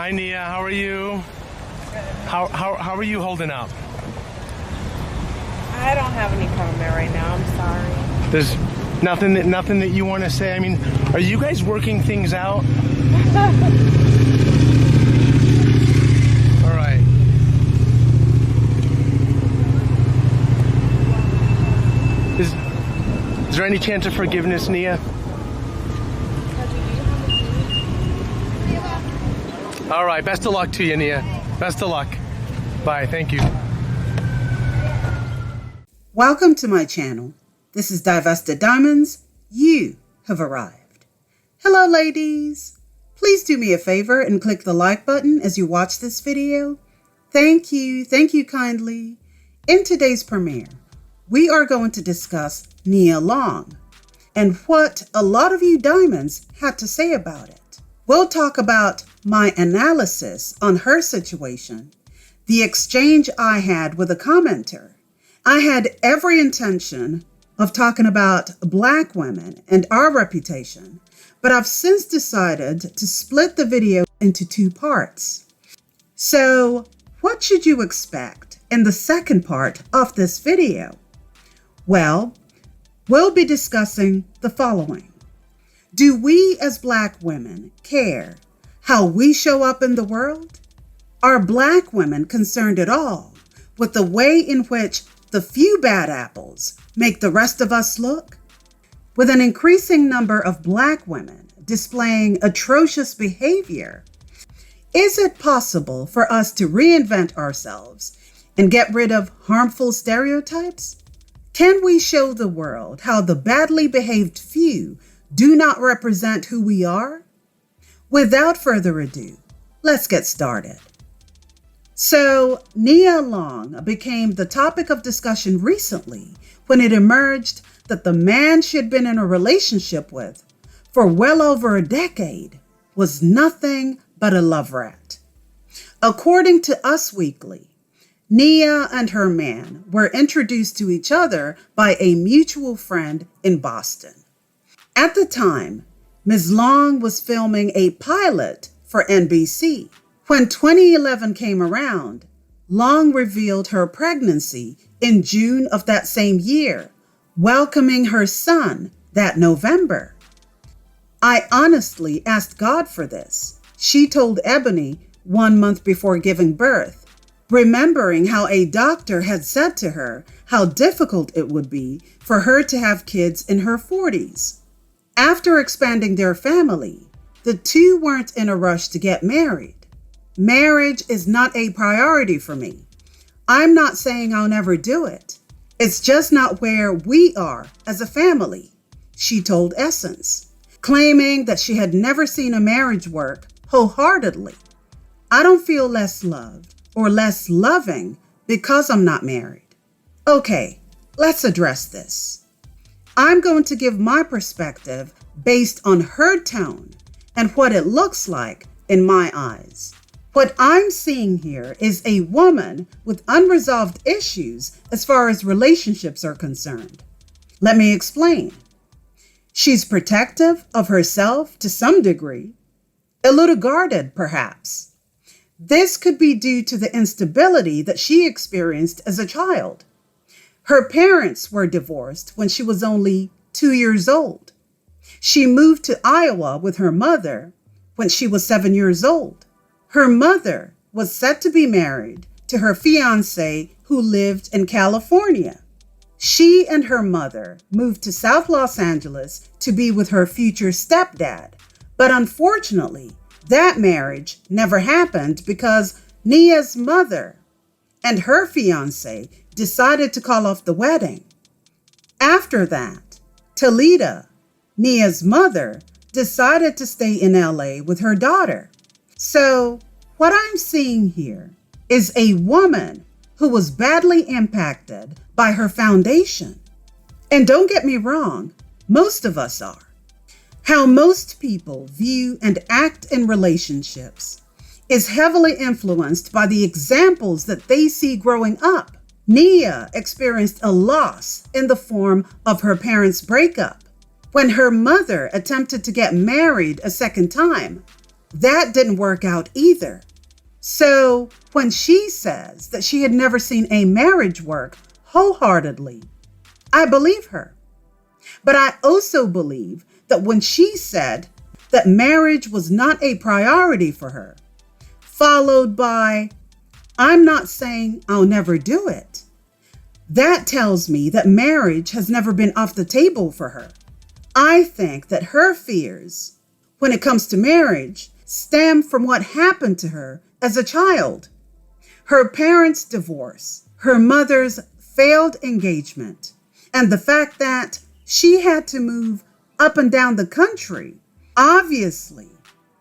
Hi, Nia. How are you? How are you holding up? I don't have any comment right now. I'm sorry. There's nothing that you want to say. I mean, are you guys working things out? All right. Is there any chance of forgiveness, Nia? All right. Best of luck to you, Nia. Best of luck. Bye. Thank you. Welcome to my channel. This is Divested Diamonds. You have arrived. Hello, ladies. Please do me a favor and click the like button as you watch this video. Thank you kindly. In today's premiere, we are going to discuss Nia Long and what a lot of you diamonds had to say about it. We'll talk about my analysis on her situation, the exchange I had with a commenter. I had every intention of talking about Black women and our reputation, but I've since decided to split the video into two parts. So, what should you expect in the second part of this video? Well, we'll be discussing the following. Do we as Black women care how we show up in the world? Are Black women concerned at all with the way in which the few bad apples make the rest of us look? With an increasing number of Black women displaying atrocious behavior, is it possible for us to reinvent ourselves and get rid of harmful stereotypes? Can we show the world how the badly behaved few do not represent who we are? Without further ado, let's get started. So, Nia Long became the topic of discussion recently when it emerged that the man she had been in a relationship with for well over a decade was nothing but a love rat. According to Us Weekly, Nia and her man were introduced to each other by a mutual friend in Boston. At the time, Ms. Long was filming a pilot for NBC. When 2011 came around, Long revealed her pregnancy in June of that same year, welcoming her son that November. I honestly asked God for this, she told Ebony 1 month before giving birth, remembering how a doctor had said to her how difficult it would be for her to have kids in her 40s. After expanding their family, the two weren't in a rush to get married. Marriage is not a priority for me. I'm not saying I'll never do it. It's just not where we are as a family, she told Essence, claiming that she had never seen a marriage work wholeheartedly. I don't feel less loved or less loving because I'm not married. Okay, let's address this. I'm going to give my perspective based on her tone and what it looks like in my eyes. What I'm seeing here is a woman with unresolved issues as far as relationships are concerned. Let me explain. She's protective of herself to some degree, a little guarded perhaps. This could be due to the instability that she experienced as a child. Her parents were divorced when she was only 2 years old. She moved to Iowa with her mother when she was 7 years old. Her mother was set to be married to her fiancé who lived in California. She and her mother moved to South Los Angeles to be with her future stepdad. But unfortunately, that marriage never happened because Nia's mother and her fiancé decided to call off the wedding. After that, Talita, Nia's mother, decided to stay in LA with her daughter. So, what I'm seeing here is a woman who was badly impacted by her foundation. And don't get me wrong, most of us are. How most people view and act in relationships is heavily influenced by the examples that they see growing up. Nia experienced a loss in the form of her parents' breakup. When her mother attempted to get married a second time, That didn't work out either. So when she says that she had never seen a marriage work wholeheartedly, I believe her. But I also believe that when she said that marriage was not a priority for her, followed by, I'm not saying I'll never do it, that tells me that marriage has never been off the table for her. I think that her fears when it comes to marriage stem from what happened to her as a child. Her parents' divorce, her mother's failed engagement, and the fact that she had to move up and down the country. Obviously,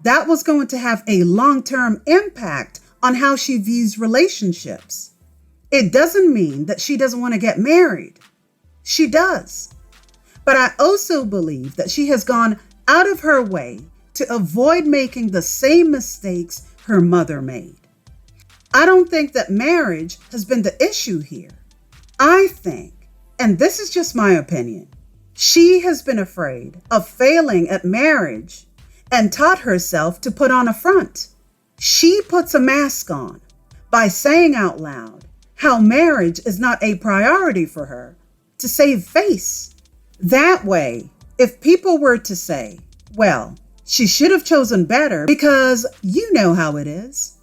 that was going to have a long-term impact on how she views relationships. It doesn't mean that she doesn't want to get married. She does. But I also believe that she has gone out of her way to avoid making the same mistakes her mother made. I don't think that marriage has been the issue here. I think, and this is just my opinion, she has been afraid of failing at marriage and taught herself to put on a front. She puts a mask on by saying out loud how marriage is not a priority for her to save face. That way, if people were to say, well, she should have chosen better because you know how it is.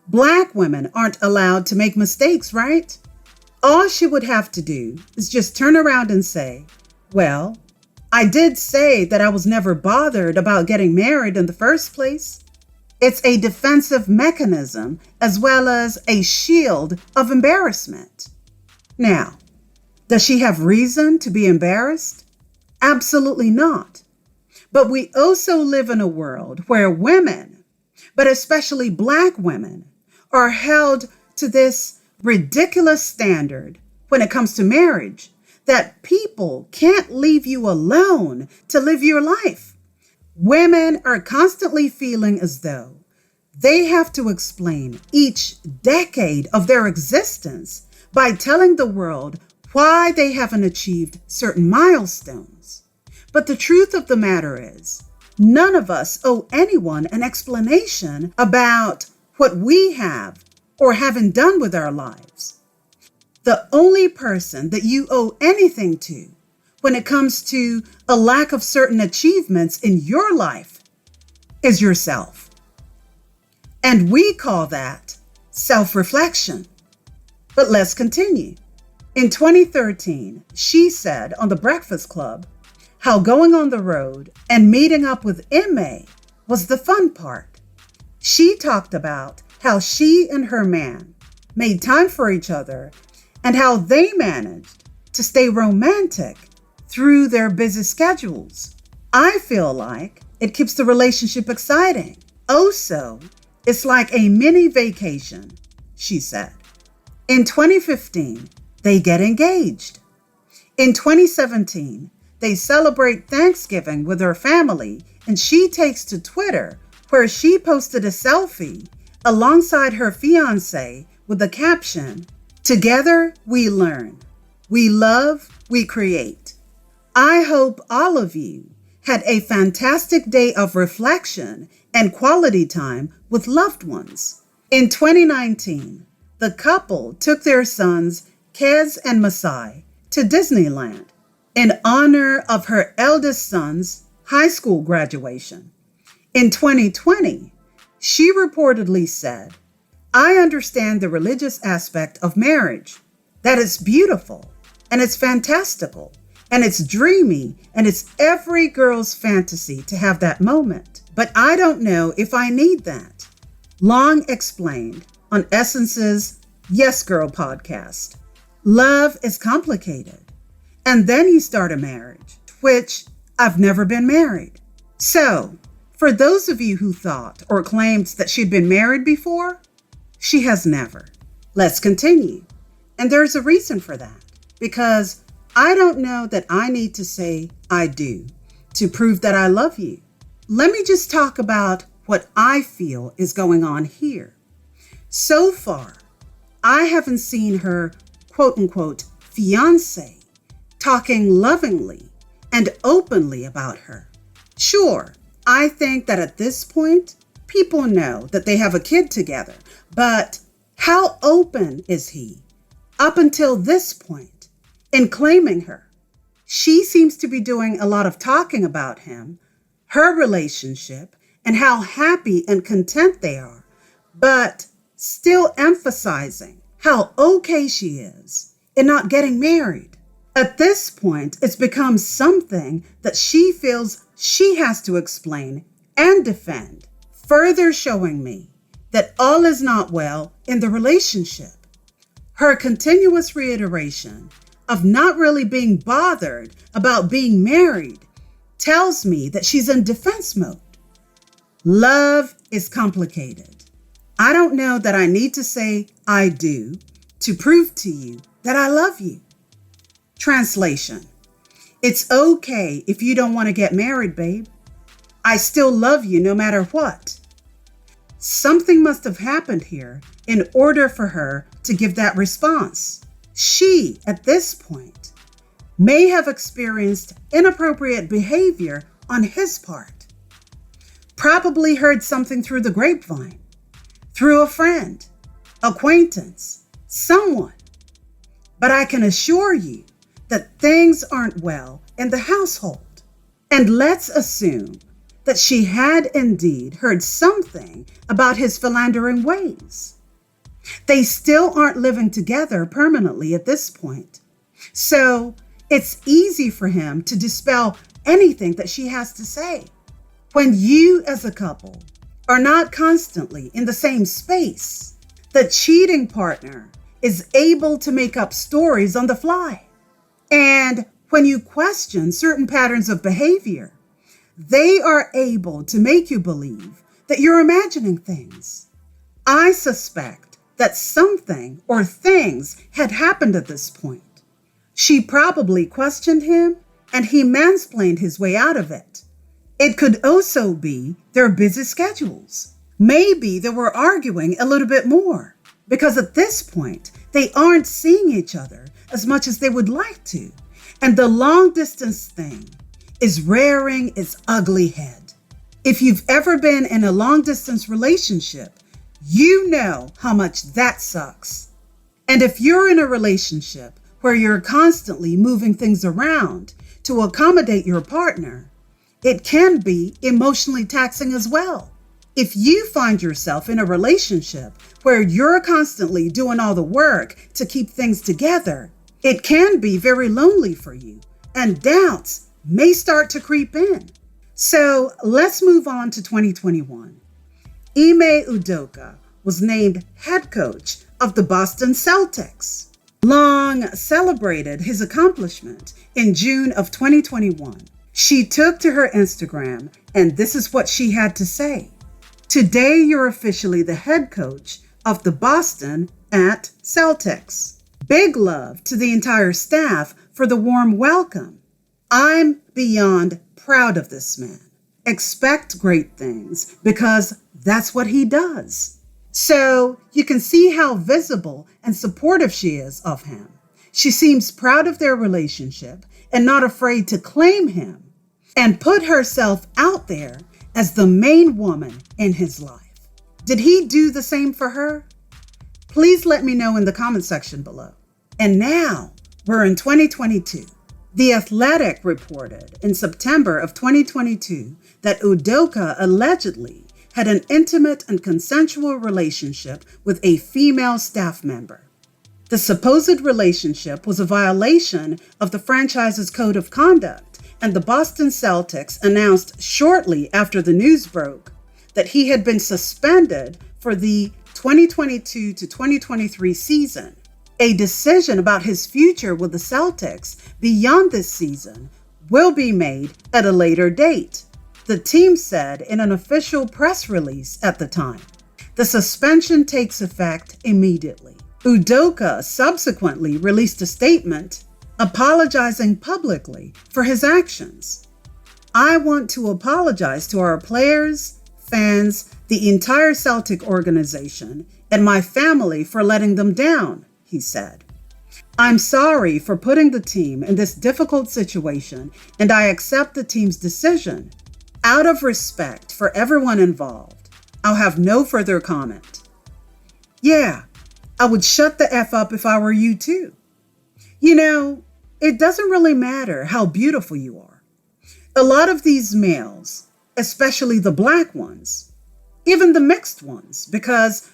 Black women aren't allowed to make mistakes, right? All she would have to do is just turn around and say, well, I did say that I was never bothered about getting married in the first place. It's a defensive mechanism as well as a shield of embarrassment. Now, does she have reason to be embarrassed? Absolutely not. But we also live in a world where women, but especially Black women, are held to this ridiculous standard when it comes to marriage, that people can't leave you alone to live your life. Women are constantly feeling as though they have to explain each decade of their existence by telling the world why they haven't achieved certain milestones. But the truth of the matter is, none of us owe anyone an explanation about what we have or haven't done with our lives. The only person that you owe anything to when it comes to a lack of certain achievements in your life is yourself. And we call that self-reflection. But let's continue. In 2013, she said on The Breakfast Club how going on the road and meeting up with MA was the fun part. She talked about how she and her man made time for each other and how they managed to stay romantic through their busy schedules. I feel like it keeps the relationship exciting. Also, it's like a mini vacation, she said. In 2015, they get engaged. In 2017, they celebrate Thanksgiving with her family, and she takes to Twitter, where she posted a selfie alongside her fiancé with the caption, "Together we learn, we love, we create." I hope all of you had a fantastic day of reflection and quality time with loved ones. In 2019, the couple took their sons, Kez and Masai, to Disneyland in honor of her eldest son's high school graduation. In 2020, she reportedly said, "I understand the religious aspect of marriage, that it's beautiful and it's fantastical and it's dreamy and it's every girl's fantasy to have that moment. But I don't know if I need that." Long explained on Essence's Yes Girl podcast. Love is complicated. And then you start a marriage, which I've never been married. So, for those of you who thought or claimed that she'd been married before, she has never. Let's continue. And there's a reason for that, because I don't know that I need to say I do to prove that I love you. Let me just talk about what I feel is going on here. So far, I haven't seen her quote unquote fiance talking lovingly and openly about her. Sure, I think that at this point, People know that they have a kid together, but how open is he up until this point in claiming her? She seems to be doing a lot of talking about him, her relationship, and how happy and content they are, but still emphasizing how okay she is in not getting married. At this point, it's become something that she feels she has to explain and defend, further showing me that all is not well in the relationship. Her continuous reiteration of not really being bothered about being married tells me that she's in defense mode. Love is complicated. I don't know that I need to say I do to prove to you that I love you. Translation: it's okay if you don't want to get married, babe. I still love you no matter what. Something must have happened here in order for her to give that response. She, at this point, may have experienced inappropriate behavior on his part. Probably heard something through the grapevine, through a friend, acquaintance, someone. But I can assure you that things aren't well in the household. And let's assume that she had indeed heard something about his philandering ways. They still aren't living together permanently at this point. So it's easy for him to dispel anything that she has to say. When you as a couple are not constantly in the same space, the cheating partner is able to make up stories on the fly. And when you question certain patterns of behavior, they are able to make you believe that you're imagining things. I suspect that something or things had happened at this point. She probably questioned him and he mansplained his way out of it. It could also be their busy schedules. Maybe they were arguing a little bit more because at this point, they aren't seeing each other as much as they would like to. And the long distance thing is rearing its ugly head. If you've ever been in a long distance relationship, you know how much that sucks. And if you're in a relationship where you're constantly moving things around to accommodate your partner, it can be emotionally taxing as well. If you find yourself in a relationship where you're constantly doing all the work to keep things together, it can be very lonely for you, and doubts may start to creep in. So let's move on to 2021. Ime Udoka was named head coach of the Boston Celtics. Long celebrated his accomplishment in June of 2021. She took to her Instagram, and this is what she had to say. Today, you're officially the head coach of the Boston Celtics. Big love to the entire staff for the warm welcome. I'm beyond proud of this man. Expect great things because that's what he does. So you can see how visible and supportive she is of him. She seems proud of their relationship and not afraid to claim him and put herself out there as the main woman in his life. Did he do the same for her? Please let me know in the comment section below. And now we're in 2022. The Athletic reported in September of 2022 that Udoka allegedly had an intimate and consensual relationship with a female staff member. The supposed relationship was a violation of the franchise's code of conduct, and the Boston Celtics announced shortly after the news broke that he had been suspended for the 2022 to 2023 season. A decision about his future with the Celtics beyond this season will be made at a later date, the team said in an official press release at the time. The suspension takes effect immediately. Udoka subsequently released a statement apologizing publicly for his actions. I want to apologize to our players, fans, the entire Celtic organization, and my family for letting them down, he said. I'm sorry for putting the team in this difficult situation, and I accept the team's decision. Out of respect for everyone involved, I'll have no further comment. Yeah, I would shut the F up if I were you too. You know, it doesn't really matter how beautiful you are. A lot of these males, especially the black ones, even the mixed ones, because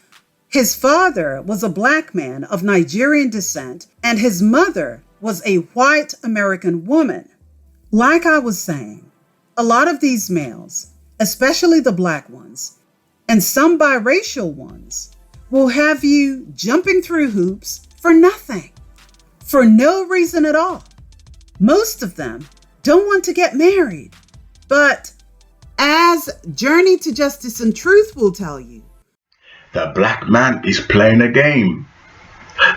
his father was a black man of Nigerian descent and his mother was a white American woman. Like I was saying, a lot of these males, especially the black ones, and some biracial ones, will have you jumping through hoops for nothing, for no reason at all. Most of them don't want to get married, but as Journey to Justice and Truth will tell you, the black man is playing a game.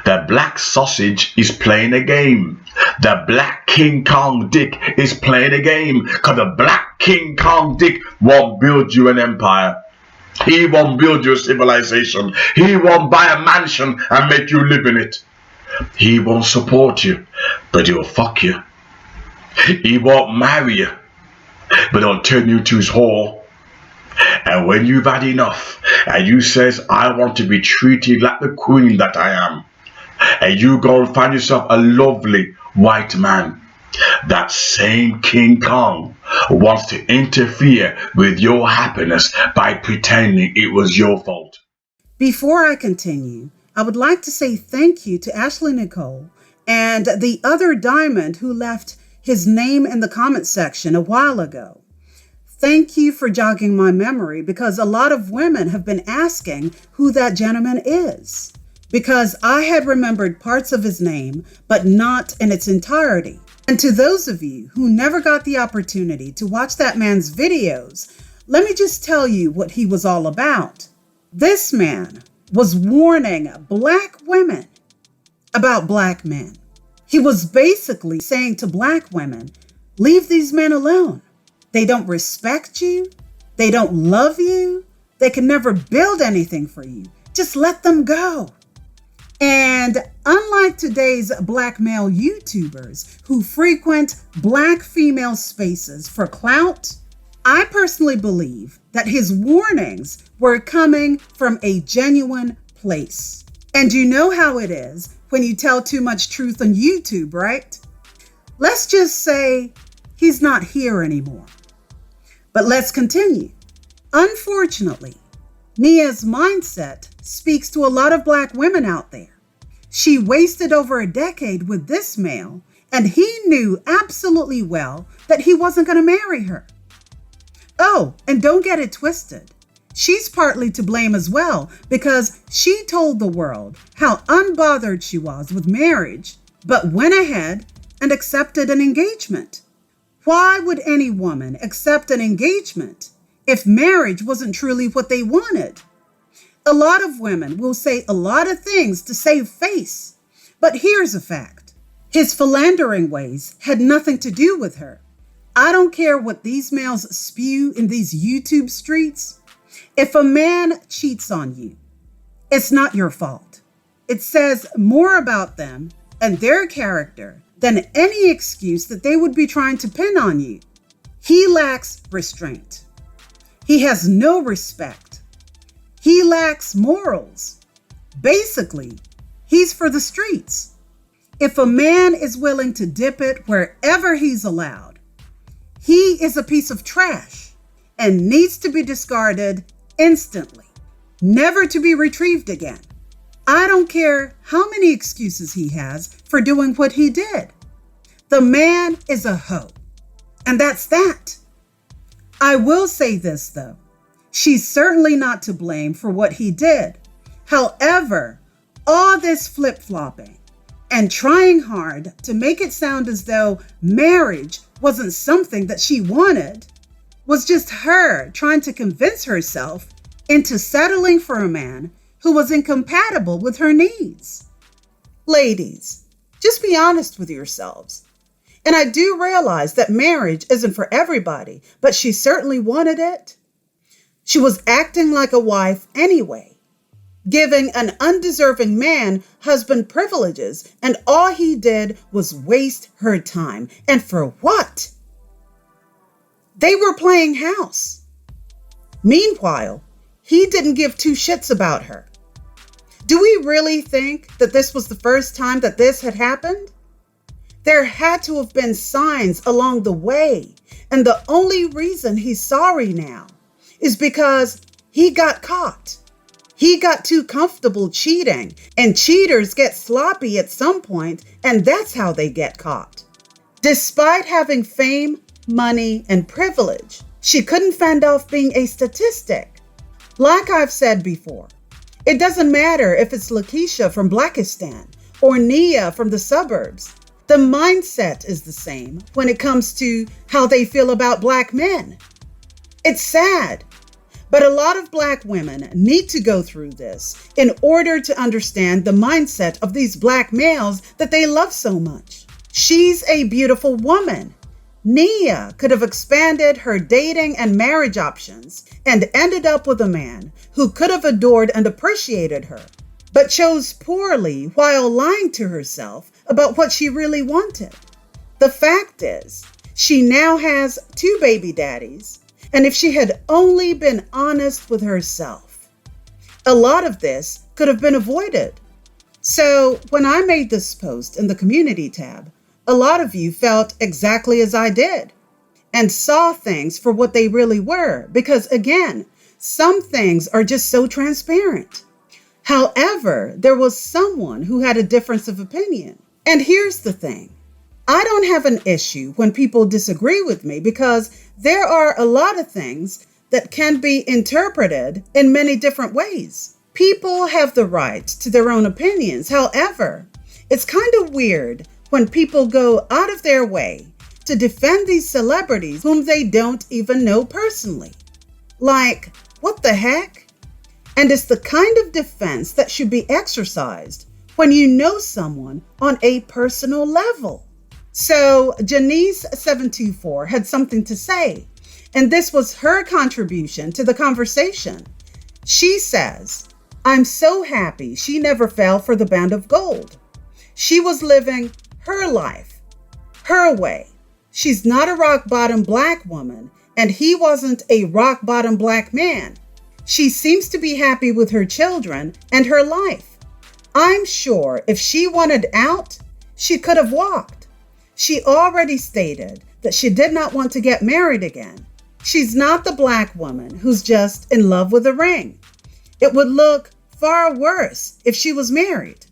The black sausage is playing a game. The black King Kong dick is playing a game. Because the black King Kong dick won't build you an empire. He won't build you a civilization. He won't buy a mansion and make you live in it. He won't support you, but he'll fuck you. He won't marry you, but he'll turn you to his whore. And when you've had enough, and you says, I want to be treated like the queen that I am, and you go and find yourself a lovely white man, that same King Kong wants to interfere with your happiness by pretending it was your fault. Before I continue, I would like to say thank you to Ashley Nicole and the other diamond who left his name in the comment section a while ago. Thank you for jogging my memory because a lot of women have been asking who that gentleman is, because I had remembered parts of his name, but not in its entirety. And to those of you who never got the opportunity to watch that man's videos, let me just tell you what he was all about. This man was warning black women about black men. He was basically saying to black women, leave these men alone. They don't respect you. They don't love you. They can never build anything for you. Just let them go. And unlike today's black male YouTubers who frequent black female spaces for clout, I personally believe that his warnings were coming from a genuine place. And you know how it is when you tell too much truth on YouTube, right? Let's just say he's not here anymore. But let's continue. Unfortunately, Nia's mindset speaks to a lot of black women out there. She wasted over a decade with this male, and he knew absolutely well that he wasn't going to marry her. Oh, and don't get it twisted. She's partly to blame as well because she told the world how unbothered she was with marriage, but went ahead and accepted an engagement. Why would any woman accept an engagement if marriage wasn't truly what they wanted? A lot of women will say a lot of things to save face, but here's a fact. His philandering ways had nothing to do with her. I don't care what these males spew in these YouTube streets. If a man cheats on you, it's not your fault. It says more about them and their character than any excuse that they would be trying to pin on you. He lacks restraint. He has no respect. He lacks morals. Basically, he's for the streets. If a man is willing to dip it wherever he's allowed, he is a piece of trash and needs to be discarded instantly, never to be retrieved again. I don't care how many excuses he has for doing what he did. The man is a hoe, and that's that. I will say this, though. She's certainly not to blame for what he did. However, all this flip-flopping and trying hard to make it sound as though marriage wasn't something that she wanted was just her trying to convince herself into settling for a man who was incompatible with her needs. Ladies, just be honest with yourselves. And I do realize that marriage isn't for everybody, but she certainly wanted it. She was acting like a wife anyway, giving an undeserving man husband privileges, and all he did was waste her time. And for what? They were playing house. Meanwhile, he didn't give two shits about her. Do we really think that this was the first time that this had happened? There had to have been signs along the way, and the only reason he's sorry now is because he got caught. He got too comfortable cheating, and cheaters get sloppy at some point, and that's how they get caught. Despite having fame, money, and privilege, she couldn't fend off being a statistic. Like I've said before, it doesn't matter if it's Lakeisha from Blackistan or Nia from the suburbs. The mindset is the same when it comes to how they feel about Black men. It's sad, but a lot of Black women need to go through this in order to understand the mindset of these Black males that they love so much. She's a beautiful woman. Nia could have expanded her dating and marriage options and ended up with a man who could have adored and appreciated her, but chose poorly while lying to herself about what she really wanted. The fact is, she now has 2 baby daddies, and if she had only been honest with herself, a lot of this could have been avoided. So when I made this post in the community tab, a lot of you felt exactly as I did and saw things for what they really were, because again, some things are just so transparent. However, there was someone who had a difference of opinion. And here's the thing. I don't have an issue when people disagree with me because there are a lot of things that can be interpreted in many different ways. People have the right to their own opinions. However, it's kind of weird when people go out of their way to defend these celebrities whom they don't even know personally. Like, what the heck? And it's the kind of defense that should be exercised when you know someone on a personal level. So Janice724 had something to say, and this was her contribution to the conversation. She says, "I'm so happy she never fell for the band of gold. She was living her life, her way. She's not a rock bottom Black woman, and he wasn't a rock bottom Black man. She seems to be happy with her children and her life. I'm sure if she wanted out, she could have walked. She already stated that she did not want to get married again. She's not the Black woman who's just in love with a ring. It would look far worse if she was married.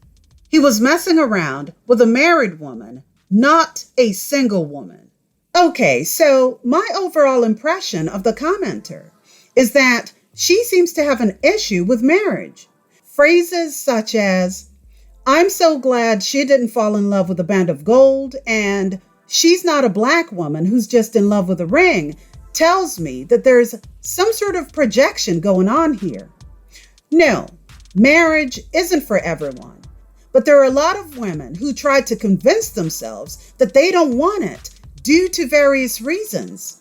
He was messing around with a married woman, not a single woman." Okay, so my overall impression of the commenter is that she seems to have an issue with marriage. Phrases such as, "I'm so glad she didn't fall in love with a band of gold," and "she's not a Black woman who's just in love with a ring," tells me that there's some sort of projection going on here. No, marriage isn't for everyone. But there are a lot of women who try to convince themselves that they don't want it due to various reasons.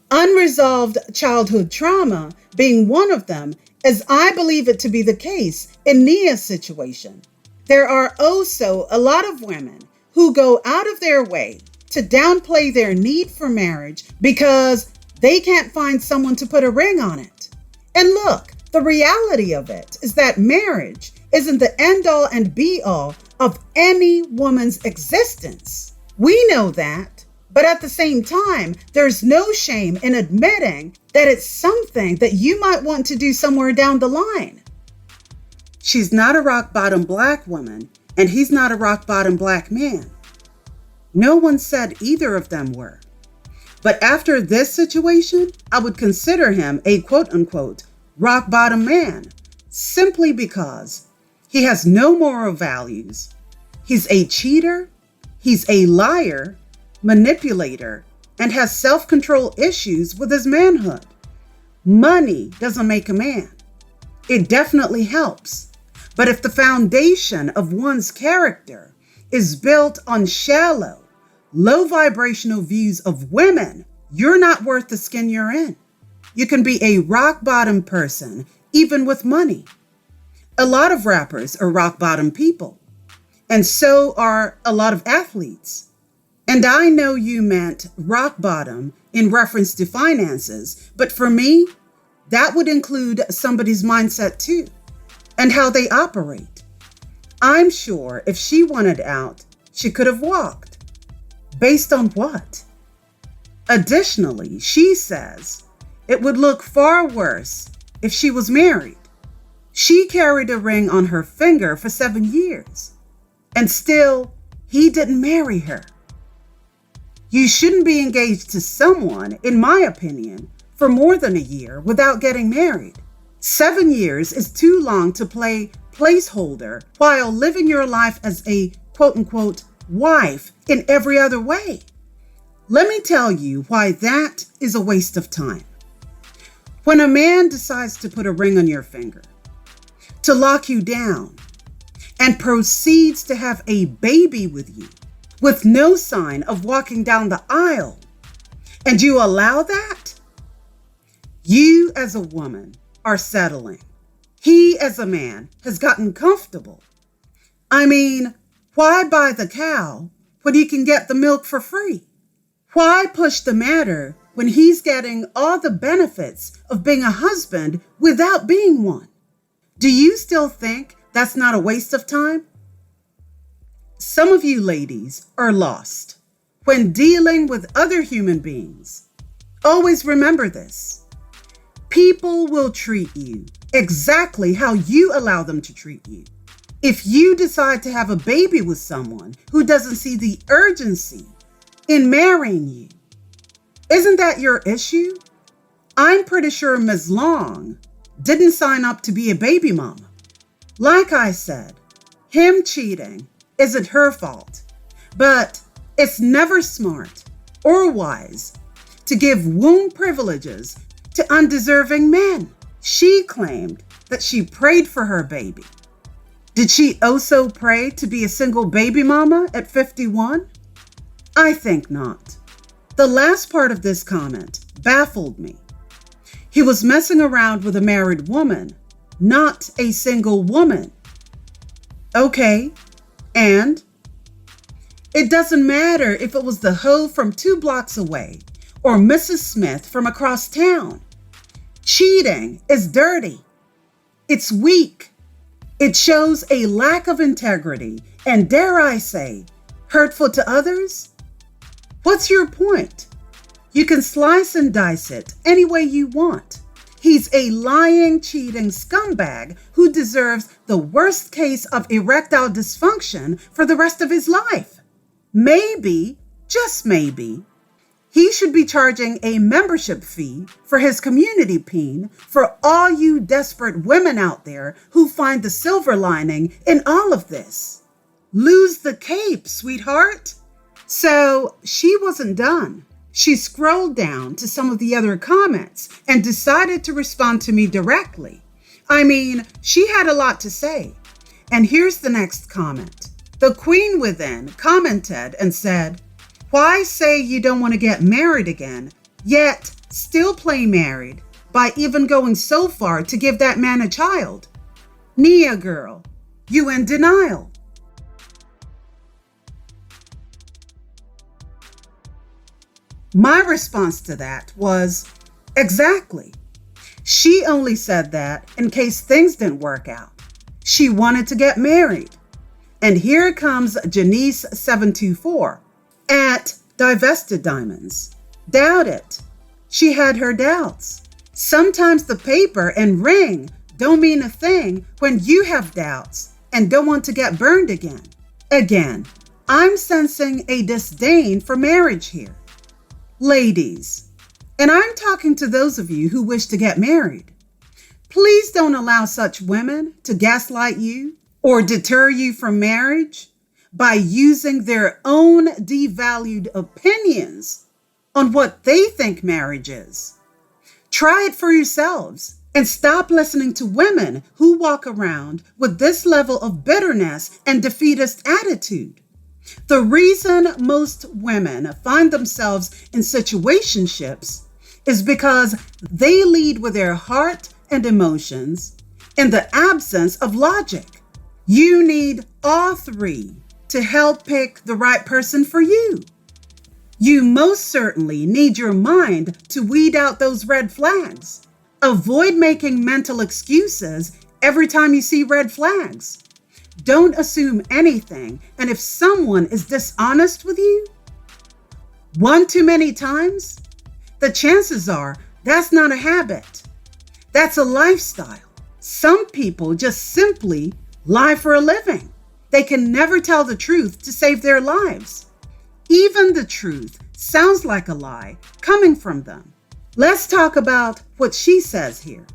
Unresolved childhood trauma being one of them, as I believe it to be the case in Nia's situation. There are also a lot of women who go out of their way to downplay their need for marriage because they can't find someone to put a ring on it. And look, the reality of it is that marriage isn't the end-all and be-all of any woman's existence. We know that, but at the same time, there's no shame in admitting that it's something that you might want to do somewhere down the line. She's not a rock-bottom Black woman, and he's not a rock-bottom Black man. No one said either of them were. But after this situation, I would consider him a quote-unquote rock-bottom man, simply because he has no moral values. He's a cheater, he's a liar, manipulator, and has self-control issues with his manhood. Money doesn't make a man. It definitely helps. But if the foundation of one's character is built on shallow, low vibrational views of women, you're not worth the skin you're in. You can be a rock-bottom person, even with money. A lot of rappers are rock-bottom people, and so are a lot of athletes. And I know you meant rock bottom in reference to finances, but for me, that would include somebody's mindset too, and how they operate. I'm sure if she wanted out, she could have walked. Based on what? Additionally, she says it would look far worse if she was married. She carried a ring on her finger for 7 years, and still he didn't marry her. You shouldn't be engaged to someone, in my opinion, for more than a year without getting married. 7 years is too long to play placeholder while living your life as a quote-unquote wife in every other way. Let me tell you why that is a waste of time. When a man decides to put a ring on your finger, to lock you down, and proceeds to have a baby with you, with no sign of walking down the aisle, and you allow that, you as a woman are settling. He as a man has gotten comfortable. I mean, why buy the cow when you can get the milk for free? Why push the matter when he's getting all the benefits of being a husband without being one? Do you still think that's not a waste of time? Some of you ladies are lost when dealing with other human beings. Always remember this. People will treat you exactly how you allow them to treat you. If you decide to have a baby with someone who doesn't see the urgency in marrying you, isn't that your issue? I'm pretty sure Ms. Long didn't sign up to be a baby mama. Like I said, him cheating isn't her fault, but it's never smart or wise to give womb privileges to undeserving men. She claimed that she prayed for her baby. Did she also pray to be a single baby mama at 51? I think not. The last part of this comment baffled me. He was messing around with a married woman, not a single woman. Okay, and? It doesn't matter if it was the hoe from 2 blocks away or Mrs. Smith from across town. Cheating is dirty. It's weak. It shows a lack of integrity and, dare I say, hurtful to others. What's your point? You can slice and dice it any way you want. He's a lying, cheating scumbag who deserves the worst case of erectile dysfunction for the rest of his life. Maybe, just maybe, he should be charging a membership fee for his community peen for all you desperate women out there who find the silver lining in all of this. Lose the cape, sweetheart. So she wasn't done. She scrolled down to some of the other comments and decided to respond to me directly. I mean, she had a lot to say. And here's the next comment. The Queen Within commented and said, "Why say you don't want to get married again, yet still play married by even going so far to give that man a child? Nia girl, you in denial." My response to that was, exactly. She only said that in case things didn't work out. She wanted to get married. And here comes Janice724 at Divested Diamonds. Doubt it. She had her doubts. Sometimes the paper and ring don't mean a thing when you have doubts and don't want to get burned again. Again, I'm sensing a disdain for marriage here. Ladies, and I'm talking to those of you who wish to get married, please don't allow such women to gaslight you or deter you from marriage by using their own devalued opinions on what they think marriage is. Try it for yourselves and stop listening to women who walk around with this level of bitterness and defeatist attitude. The reason most women find themselves in situationships is because they lead with their heart and emotions in the absence of logic. You need all three to help pick the right person for you. You most certainly need your mind to weed out those red flags. Avoid making mental excuses every time you see red flags. Don't assume anything, and if someone is dishonest with you one too many times, the chances are that's not a habit. That's a lifestyle. Some people just simply lie for a living. They can never tell the truth to save their lives. Even the truth sounds like a lie coming from them. Let's talk about what she says here.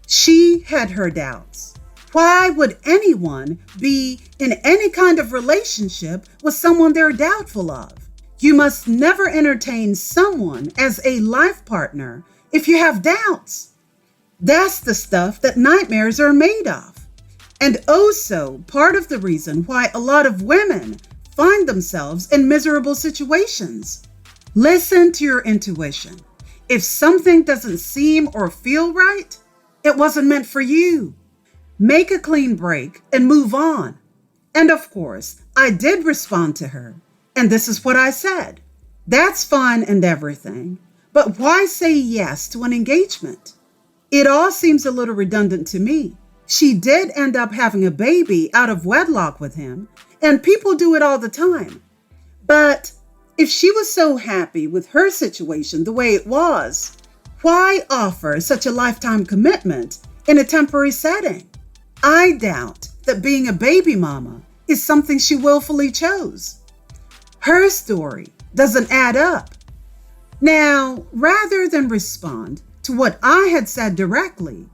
She had her doubts. Why would anyone be in any kind of relationship with someone they're doubtful of? You must never entertain someone as a life partner if you have doubts. That's the stuff that nightmares are made of. And also part of the reason why a lot of women find themselves in miserable situations. Listen to your intuition. If something doesn't seem or feel right, it wasn't meant for you. Make a clean break and move on. And of course, I did respond to her. And this is what I said. That's fine and everything, but why say yes to an engagement? It all seems a little redundant to me. She did end up having a baby out of wedlock with him, and people do it all the time. But if she was so happy with her situation the way it was, why offer such a lifetime commitment in a temporary setting? I doubt that being a baby mama is something she willfully chose. Her story doesn't add up. Now, rather than respond to what I had said directly,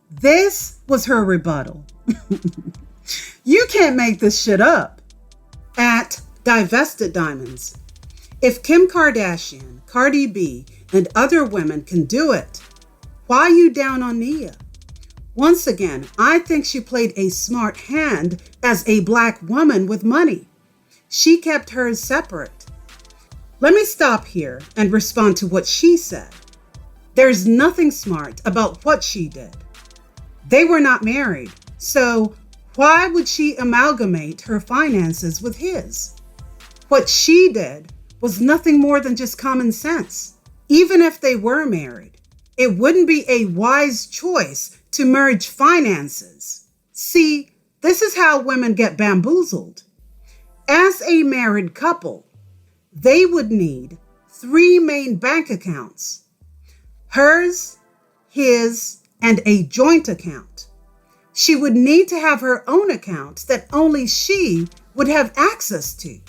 this was her rebuttal. You can't make this shit up. At Divested Diamonds. If Kim Kardashian, Cardi B, and other women can do it, why you down on Nia? Once again, I think she played a smart hand as a Black woman with money. She kept hers separate. Let me stop here and respond to what she said. There's nothing smart about what she did. They were not married, so why would she amalgamate her finances with his? What she did was nothing more than just common sense. Even if they were married, it wouldn't be a wise choice to merge finances. See, this is how women get bamboozled. As a married couple, they would need 3 main bank accounts: hers, his, and a joint account. She would need to have her own account that only she would have access to.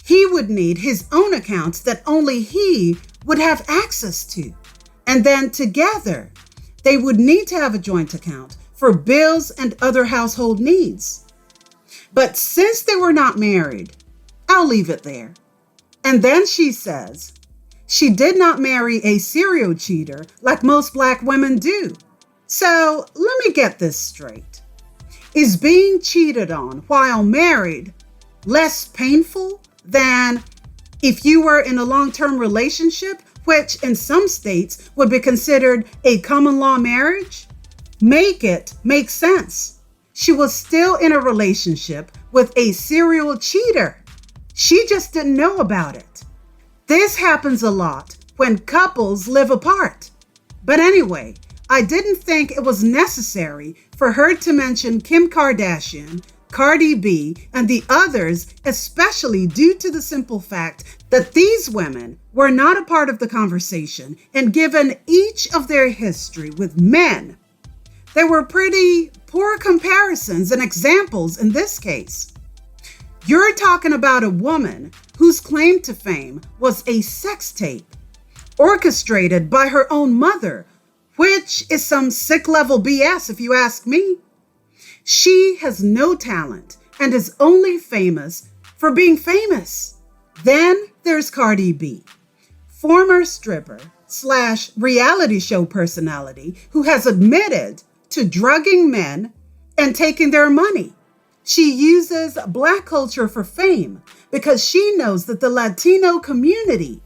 He would need his own accounts that only he would have access to. And then together, they would need to have a joint account for bills and other household needs. But since they were not married, I'll leave it there. And then she says, she did not marry a serial cheater like most Black women do. So let me get this straight. Is being cheated on while married less painful than if you were in a long-term relationship, which in some states would be considered a common law marriage? Make it make sense. She was still in a relationship with a serial cheater. She just didn't know about it. This happens a lot when couples live apart. But anyway, I didn't think it was necessary for her to mention Kim Kardashian, Cardi B, and the others, especially due to the simple fact that these women were not a part of the conversation, and given each of their history with men, there were pretty poor comparisons and examples in this case. You're talking about a woman whose claim to fame was a sex tape orchestrated by her own mother, which is some sick level BS if you ask me. She has no talent and is only famous for being famous. Then there's Cardi B, former stripper / reality show personality who has admitted to drugging men and taking their money. She uses Black culture for fame because she knows that the Latino community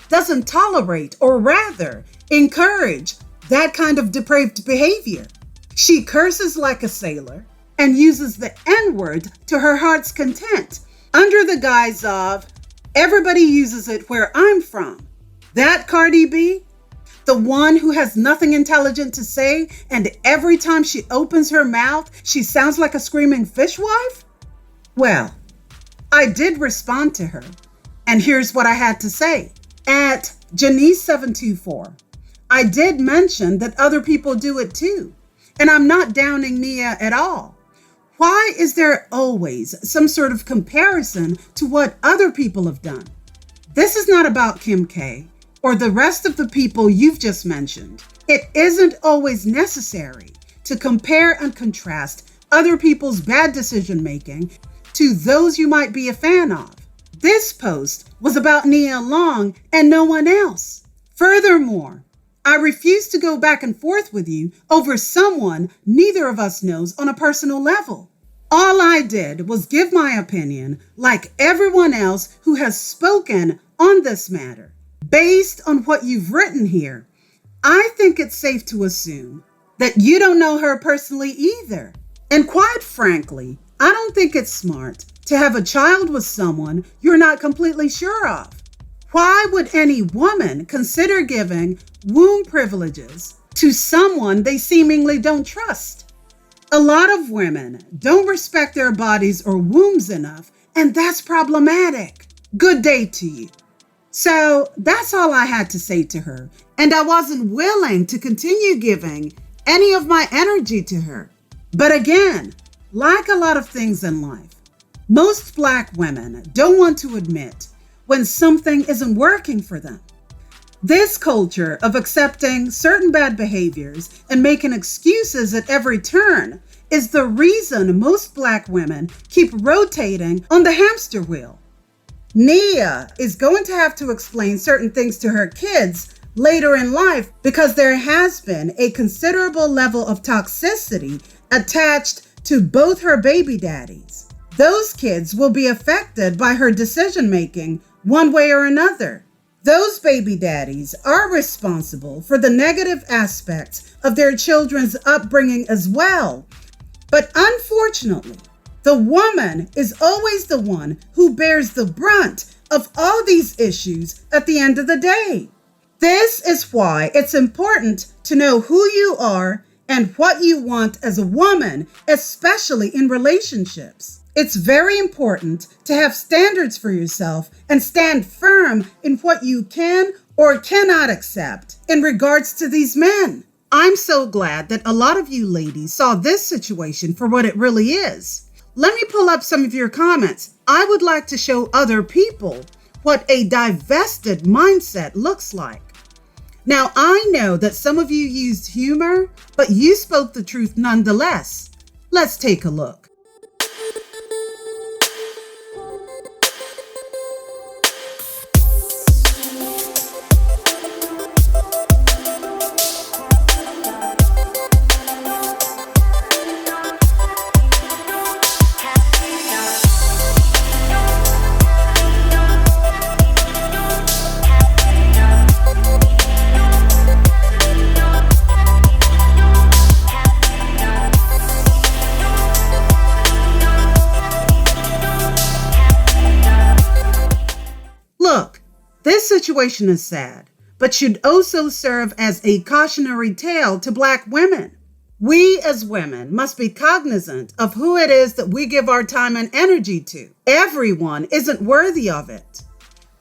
doesn't tolerate, or rather encourage, that kind of depraved behavior. She curses like a sailor and uses the N-word to her heart's content under the guise of, everybody uses it where I'm from. That Cardi B? The one who has nothing intelligent to say, and every time she opens her mouth, she sounds like a screaming fishwife? Well, I did respond to her, and here's what I had to say. At Janice724, I did mention that other people do it too, and I'm not downing Nia at all. Why is there always some sort of comparison to what other people have done? This is not about Kim K or the rest of the people you've just mentioned. It isn't always necessary to compare and contrast other people's bad decision making to those you might be a fan of. This post was about Nia Long and no one else. Furthermore, I refuse to go back and forth with you over someone neither of us knows on a personal level. All I did was give my opinion, like everyone else who has spoken on this matter. Based on what you've written here, I think it's safe to assume that you don't know her personally either. And quite frankly, I don't think it's smart to have a child with someone you're not completely sure of. Why would any woman consider giving womb privileges to someone they seemingly don't trust? A lot of women don't respect their bodies or wombs enough, and that's problematic. Good day to you. So that's all I had to say to her, and I wasn't willing to continue giving any of my energy to her. But again, like a lot of things in life, most Black women don't want to admit when something isn't working for them. This culture of accepting certain bad behaviors and making excuses at every turn is the reason most Black women keep rotating on the hamster wheel. Nia is going to have to explain certain things to her kids later in life because there has been a considerable level of toxicity attached to both her baby daddies. Those kids will be affected by her decision making one way or another. Those baby daddies are responsible for the negative aspects of their children's upbringing as well. But unfortunately, the woman is always the one who bears the brunt of all these issues at the end of the day. This is why it's important to know who you are and what you want as a woman, especially in relationships. It's very important to have standards for yourself and stand firm in what you can or cannot accept in regards to these men. I'm so glad that a lot of you ladies saw this situation for what it really is. Let me pull up some of your comments. I would like to show other people what a divested mindset looks like. Now, I know that some of you used humor, but you spoke the truth nonetheless. Let's take a look. This situation is sad, but should also serve as a cautionary tale to Black women. We as women must be cognizant of who it is that we give our time and energy to. Everyone isn't worthy of it.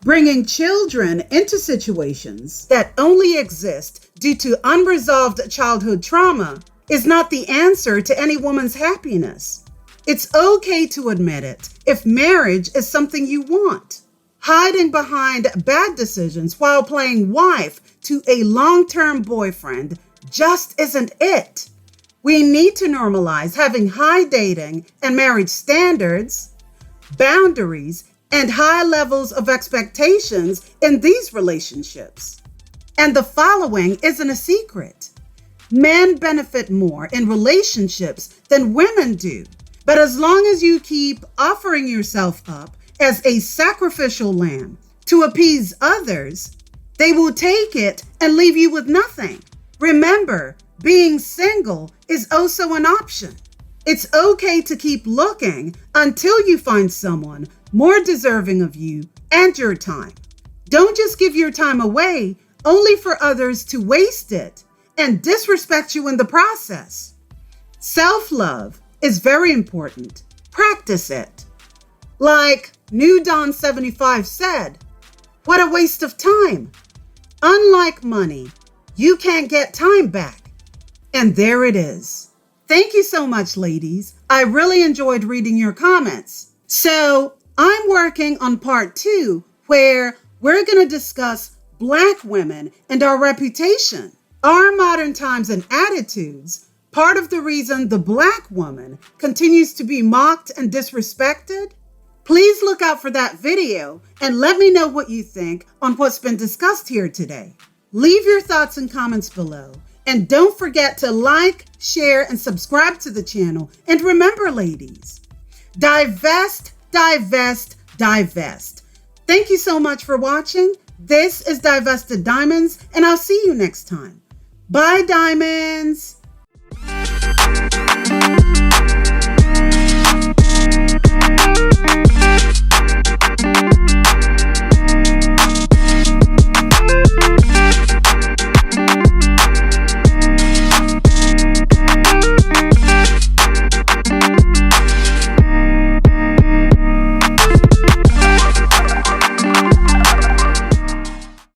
Bringing children into situations that only exist due to unresolved childhood trauma is not the answer to any woman's happiness. It's okay to admit it if marriage is something you want. Hiding behind bad decisions while playing wife to a long-term boyfriend just isn't it. We need to normalize having high dating and marriage standards, boundaries, and high levels of expectations in these relationships. And the following isn't a secret. Men benefit more in relationships than women do. But as long as you keep offering yourself up as a sacrificial lamb to appease others, they will take it and leave you with nothing. Remember, being single is also an option. It's okay to keep looking until you find someone more deserving of you and your time. Don't just give your time away only for others to waste it and disrespect you in the process. Self-love is very important. Practice it. Like New Dawn 75 said, what a waste of time. Unlike money, you can't get time back. And there it is. Thank you so much, ladies. I really enjoyed reading your comments. So I'm working on part 2, where we're going to discuss Black women and our reputation, our modern times and attitudes, part of the reason the Black woman continues to be mocked and disrespected. Please look out for that video and let me know what you think on what's been discussed here today. Leave your thoughts and comments below. And don't forget to like, share, and subscribe to the channel. And remember, ladies, divest, divest, divest. Thank you so much for watching. This is Divested Diamonds, and I'll see you next time. Bye, diamonds.